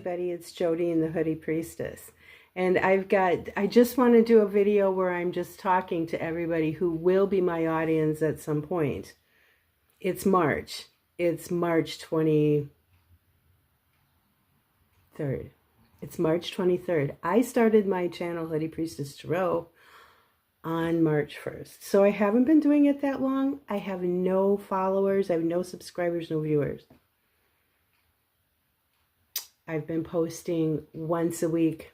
everybody, it's Jodeen, the Hoodie Priestess. And I just want to do a video where I'm just talking to everybody who will be my audience at some point. It's March. It's March 23rd. It's March 23rd. I started my channel, Hoodie Priestess Tarot, on March 1st. So I haven't been doing it that long. I have no followers. I have no subscribers, no viewers. I've been posting once a week.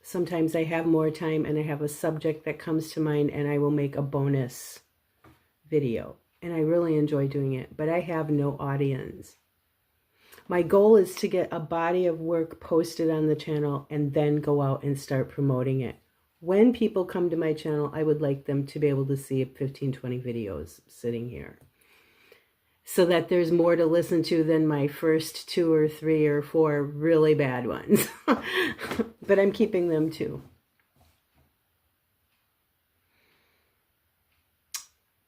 Sometimes I have more time and I have a subject that comes to mind and I will make a bonus video. And I really enjoy doing it, but I have no audience. My goal is to get a body of work posted on the channel and then go out and start promoting it. When people come to my channel, I would like them to be able to see 15, 20 videos sitting here, so that there's more to listen to than my first 2 or 3 or 4 really bad ones. But I'm keeping them too.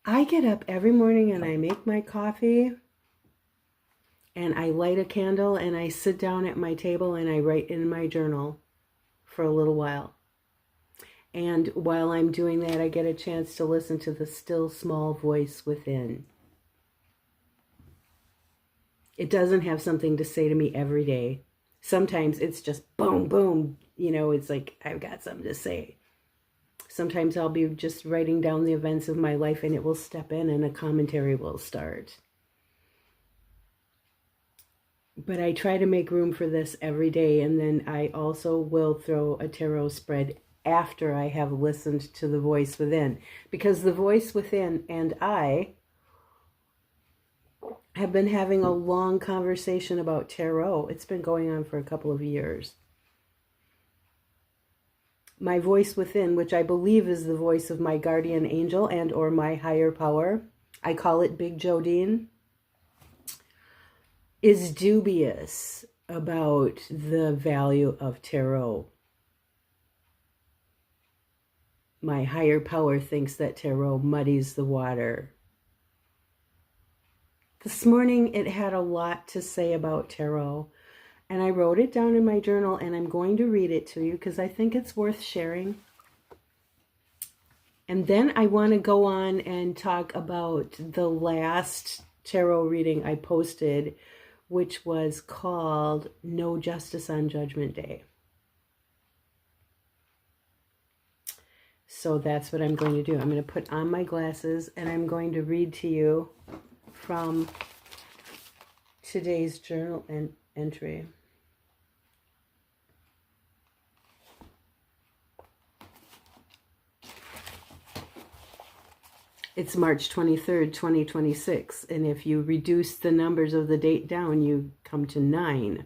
I get up every morning and I make my coffee and I light a candle and I sit down at my table and I write in my journal for a little while. And while I'm doing that, I get a chance to listen to the still small voice within. It doesn't have something to say to me every day. Sometimes it's just boom, boom. You know, it's like, I've got something to say. Sometimes I'll be just writing down the events of my life and it will step in and a commentary will start. But I try to make room for this every day. And then I also will throw a tarot spread after I have listened to the voice within. Because the voice within and I have been having a long conversation about tarot. It's been going on for a couple of years. My voice within, which I believe is the voice of my guardian angel and or my higher power, I call it Big Jodeen, is dubious about the value of tarot. My higher power thinks that tarot muddies the water. This morning, it had a lot to say about tarot, and I wrote it down in my journal, and I'm going to read it to you because I think it's worth sharing. And then I want to go on and talk about the last tarot reading I posted, which was called No Justice on Judgment Day. So that's what I'm going to do. I'm going to put on my glasses, and I'm going to read to you from today's journal entry. It's March 23rd, 2026, and if you reduce the numbers of the date down, you come to 9.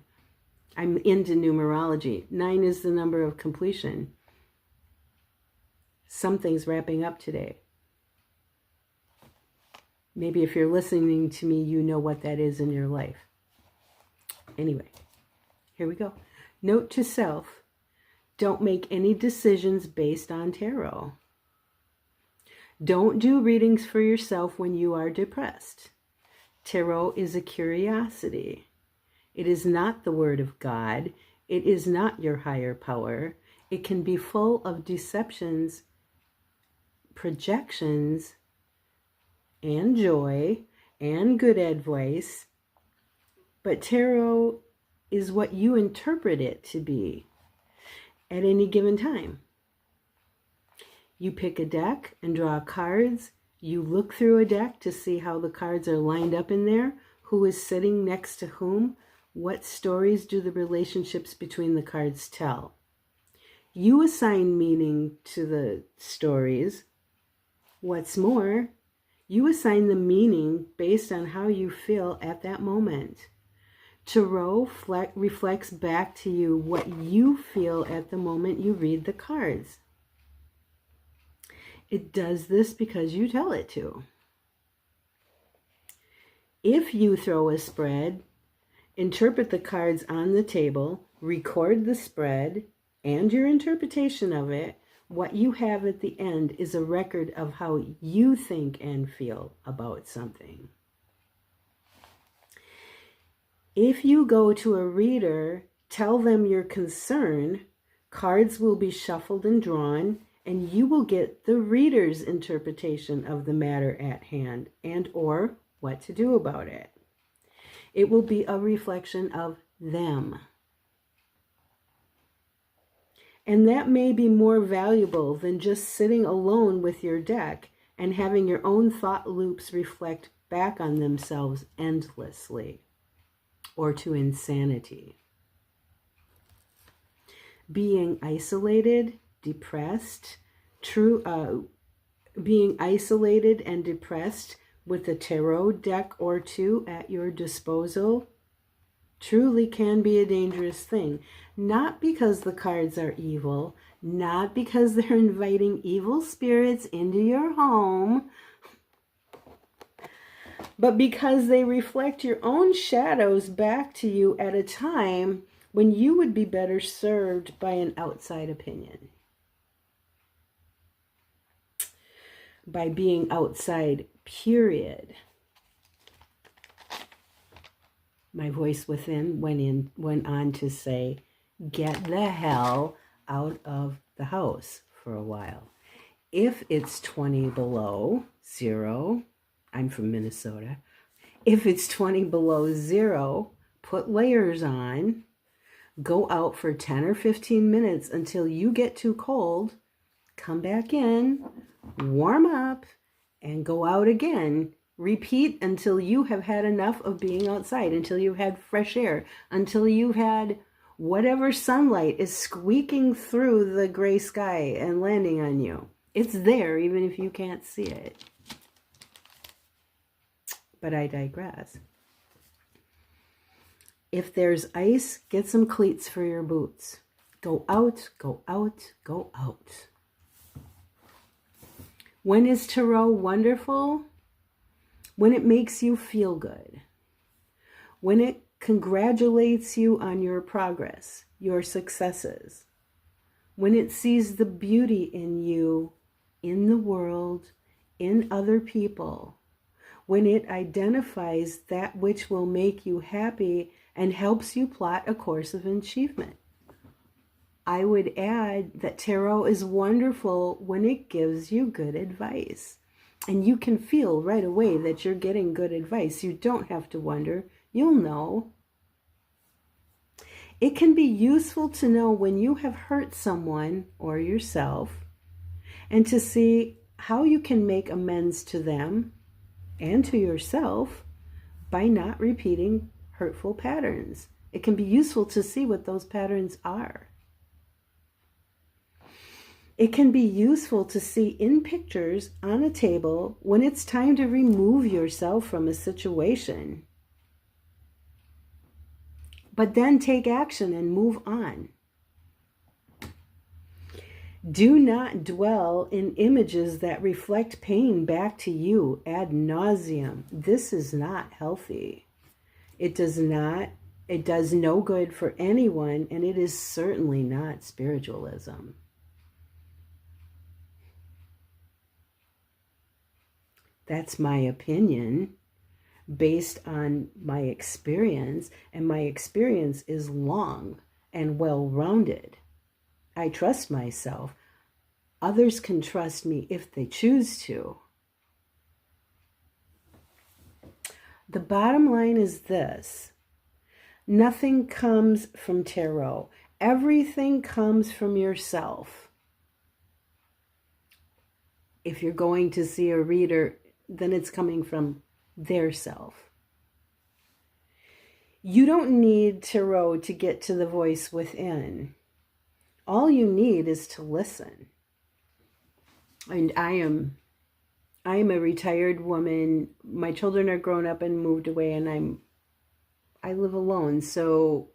I'm into numerology. 9 is the number of completion. Something's wrapping up today. Maybe if you're listening to me, you know what that is in your life. Anyway, here we go. Note to self, don't make any decisions based on tarot. Don't do readings for yourself when you are depressed. Tarot is a curiosity. It is not the word of God. It is not your higher power. It can be full of deceptions, projections, and joy, and good advice, but tarot is what you interpret it to be at any given time. You pick a deck and draw cards. You look through a deck to see how the cards are lined up in there, who is sitting next to whom, what stories do the relationships between the cards tell. You assign meaning to the stories. What's more, you assign the meaning based on how you feel at that moment. Tarot reflects back to you what you feel at the moment you read the cards. It does this because you tell it to. If you throw a spread, interpret the cards on the table, record the spread and your interpretation of it, what you have at the end is a record of how you think and feel about something. If you go to a reader, tell them your concern, cards will be shuffled and drawn, and you will get the reader's interpretation of the matter at hand and or what to do about it. It will be a reflection of them. And that may be more valuable than just sitting alone with your deck and having your own thought loops reflect back on themselves endlessly or to insanity. Being isolated, depressed, being isolated and depressed with a tarot deck or two at your disposal truly can be a dangerous thing. Not because the cards are evil, not because they're inviting evil spirits into your home, but because they reflect your own shadows back to you at a time when you would be better served by an outside opinion. By being outside, period. My voice within went on to say, get the hell out of the house for a while. If it's 20 below zero, I'm from Minnesota. If it's 20 below zero, put layers on, go out for 10 or 15 minutes until you get too cold, come back in, warm up, and go out again. Repeat until you have had enough of being outside, until you've had fresh air, until you've had whatever sunlight is squeaking through the gray sky and landing on you. It's there even if you can't see it. But I digress. If there's ice, get some cleats for your boots. Go out, go out, go out. When is tarot wonderful? When it makes you feel good. When it congratulates you on your progress, your successes. When it sees the beauty in you, in the world, in other people. When it identifies that which will make you happy and helps you plot a course of achievement. I would add that tarot is wonderful when it gives you good advice. And you can feel right away that you're getting good advice. You don't have to wonder. You'll know. It can be useful to know when you have hurt someone or yourself and to see how you can make amends to them and to yourself by not repeating hurtful patterns. It can be useful to see what those patterns are. It can be useful to see in pictures on a table when it's time to remove yourself from a situation. But then take action and move on. Do not dwell in images that reflect pain back to you ad nauseum. This is not healthy. It does no good for anyone, and it is certainly not spiritualism. That's my opinion based on my experience, and my experience is long and well-rounded. I trust myself. Others can trust me if they choose to. The bottom line is this. Nothing comes from tarot. Everything comes from yourself. If you're going to see a reader, then it's coming from their self. You don't need tarot to get to the voice within. All you need is to listen. And I am a retired woman. My children are grown up and moved away, and I live alone. So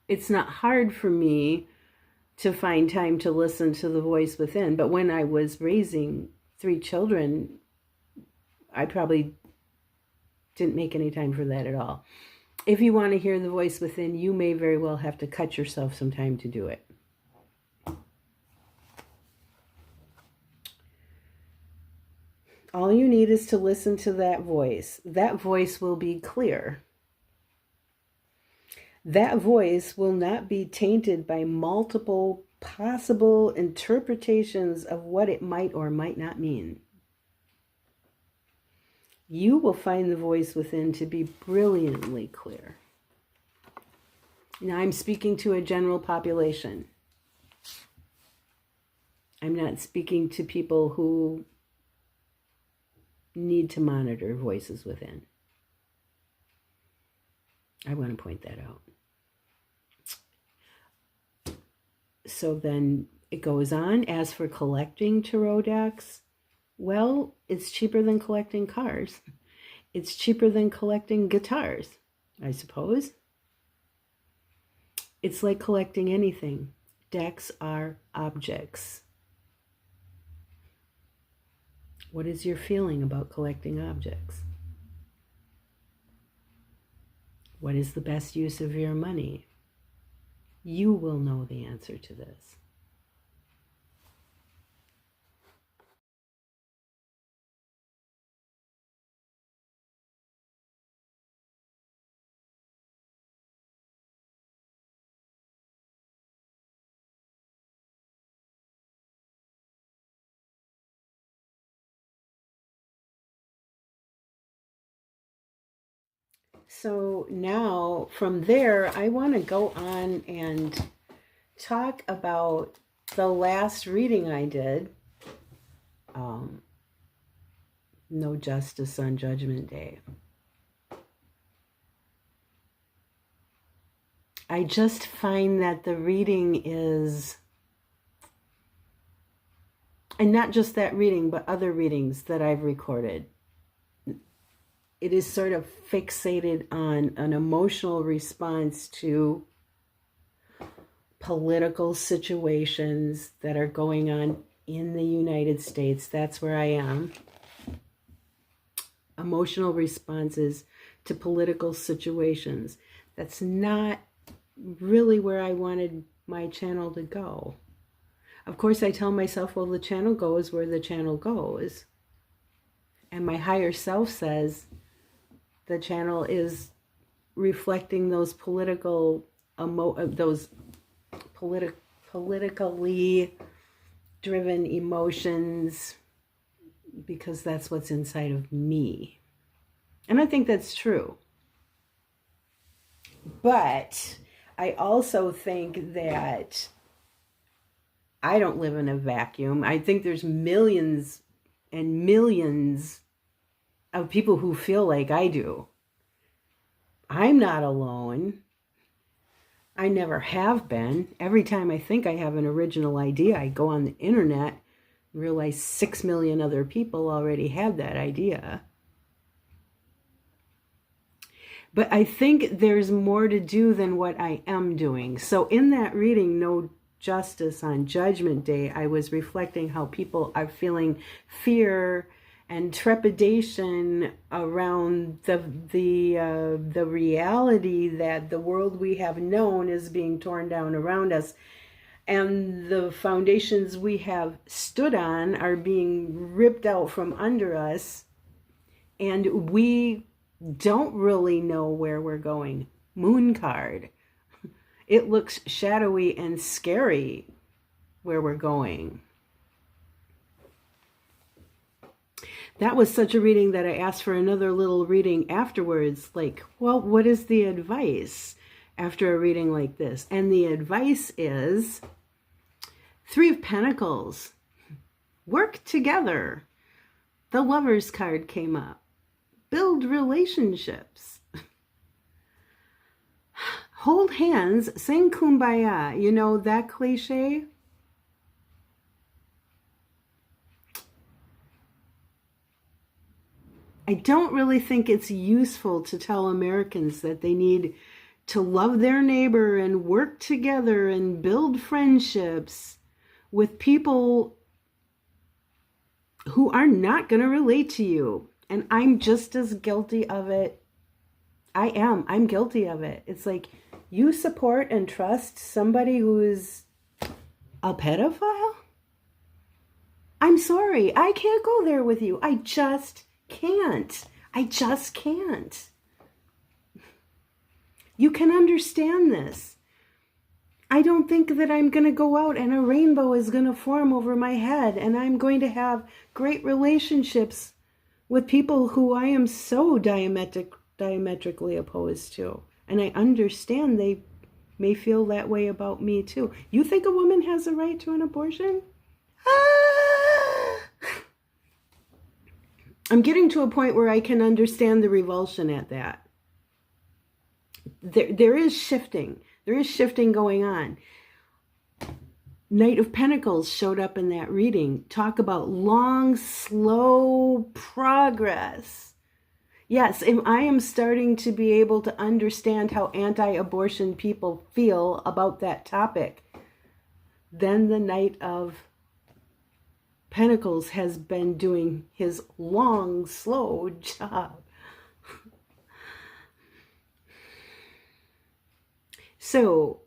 it's not hard for me to find time to listen to the voice within. But when I was raising 3 children, I probably didn't make any time for that at all. If you want to hear the voice within, you may very well have to cut yourself some time to do it. All you need is to listen to that voice. That voice will be clear. that voice will not be tainted by multiple possible interpretations of what it might or might not mean. You will find the voice within to be brilliantly clear. Now, I'm speaking to a general population. I'm not speaking to people who need to monitor voices within. I want to point that out. So then it goes on. As for collecting tarot decks, well, it's cheaper than collecting cars. It's cheaper than collecting guitars, I suppose. It's like collecting anything. Decks are objects. What is your feeling about collecting objects? What is the best use of your money? You will know the answer to this. So now from there, I want to go on and talk about the last reading I did, No Justice on Judgment Day. I just find that the reading is, and not just that reading, but other readings that I've recorded, it is sort of fixated on an emotional response to political situations that are going on in the United States. That's where I am. Emotional responses to political situations. That's not really where I wanted my channel to go. Of course, I tell myself, well, the channel goes where the channel goes. And my higher self says the channel is reflecting those politically driven emotions, because that's what's inside of me. And I think that's true. But I also think that I don't live in a vacuum. I think there's millions and millions of people who feel like I do. I'm not alone. I never have been. Every time I think I have an original idea, I go on the internet and realize 6 million other people already had that idea. But I think there's more to do than what I am doing. So in that reading, No Justice on Judgment Day, I was reflecting how people are feeling fear and trepidation around the reality that the world we have known is being torn down around us, and the foundations we have stood on are being ripped out from under us, and we don't really know where we're going. Moon card. It looks shadowy and scary where we're going. That was such a reading that I asked for another little reading afterwards. Like, well, what is the advice after a reading like this? And the advice is 3 of Pentacles. Work together. The Lover's card came up. Build relationships. Hold hands, sing Kumbaya. You know that cliche? I don't really think it's useful to tell Americans that they need to love their neighbor and work together and build friendships with people who are not going to relate to you. And I'm just as guilty of it. I'm guilty of it. It's like, you support and trust somebody who's a pedophile? I'm sorry, I can't go there with you. I just can't. You can understand this. I don't think that I'm going to go out and a rainbow is going to form over my head and I'm going to have great relationships with people who I am so diametrically opposed to. And I understand they may feel that way about me too. You think a woman has a right to an abortion? I'm getting to a point where I can understand the revulsion at that. There is shifting. There is shifting going on. Knight of Pentacles showed up in that reading. Talk about long, slow progress. Yes, I am starting to be able to understand how anti-abortion people feel about that topic. Then the Knight of Pentacles has been doing his long, slow job. So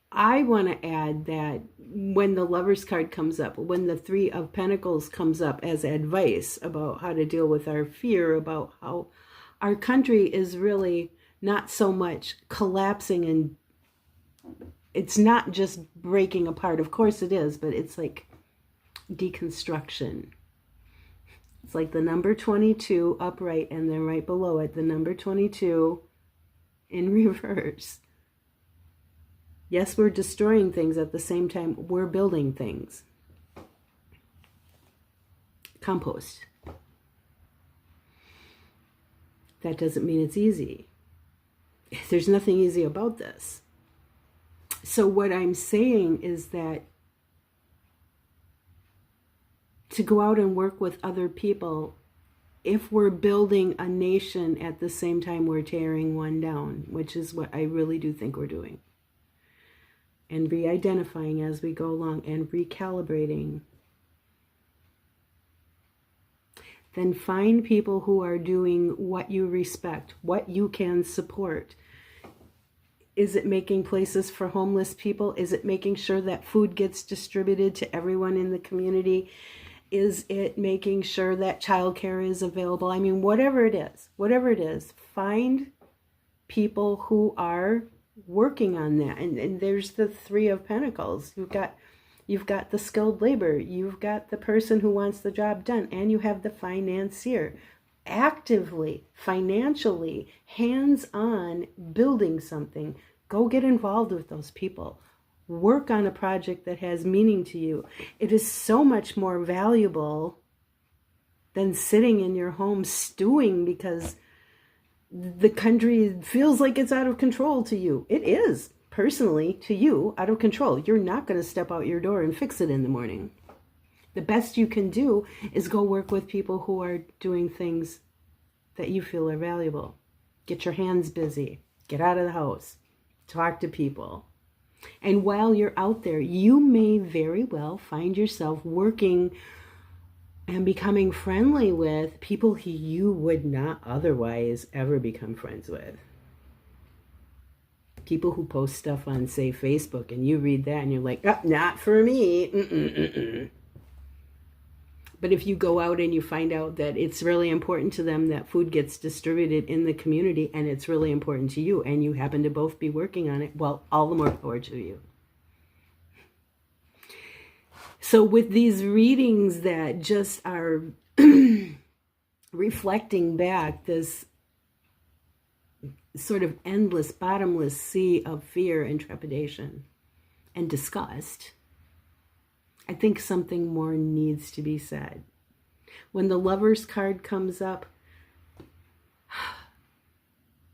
I want to add that when the Lover's card comes up, when the Three of Pentacles comes up as advice about how to deal with our fear, about how our country is really not so much collapsing and it's not just breaking apart. Of course it is, but it's like deconstruction. It's like the number 22 upright and then right below it, the number 22 in reverse. Yes, we're destroying things at the same time we're building things. Compost. That doesn't mean it's easy. There's nothing easy about this. So what I'm saying is that to go out and work with other people, if we're building a nation at the same time we're tearing one down, which is what I really do think we're doing, and re-identifying as we go along and recalibrating, then find people who are doing what you respect, what you can support. Is it making places for homeless people? Is it making sure that food gets distributed to everyone in the community? Is it making sure that childcare is available? I mean, whatever it is, find people who are working on that. And there's the Three of Pentacles. You've got the skilled labor, you've got the person who wants the job done, and you have the financier. Actively, financially, hands-on building something. Go get involved with those people. Work on a project that has meaning to you. It is so much more valuable than sitting in your home stewing because the country feels like it's out of control to you. It is, personally, to you, out of control. You're not going to step out your door and fix it in the morning. The best you can do is go work with people who are doing things that you feel are valuable. Get your hands busy. Get out of the house. Talk to people. And while you're out there, you may very well find yourself working and becoming friendly with people who you would not otherwise ever become friends with. People who post stuff on, say, Facebook, and you read that and you're like, oh, not for me. But if you go out and you find out that it's really important to them that food gets distributed in the community and it's really important to you and you happen to both be working on it, well, all the more power to you. So with these readings that just are reflecting back this sort of endless, bottomless sea of fear and trepidation and disgust, I think something more needs to be said. When the Lover's card comes up,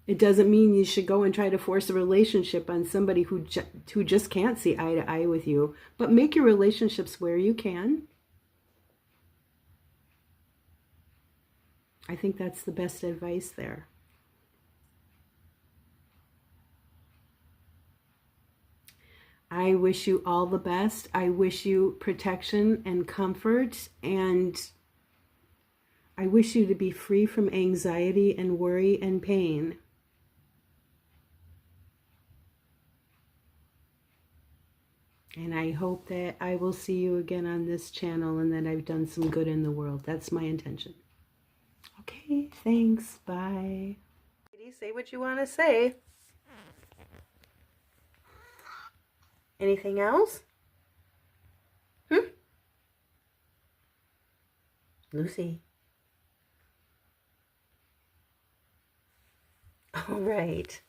it doesn't mean you should go and try to force a relationship on somebody who just can't see eye to eye with you, but make your relationships where you can. I think that's the best advice there. I wish you all the best. I wish you protection and comfort, and I wish you to be free from anxiety and worry and pain. And I hope that I will see you again on this channel and that I've done some good in the world. That's my intention. Okay, thanks. Bye. say what you want to say. Anything else? Lucy. All right.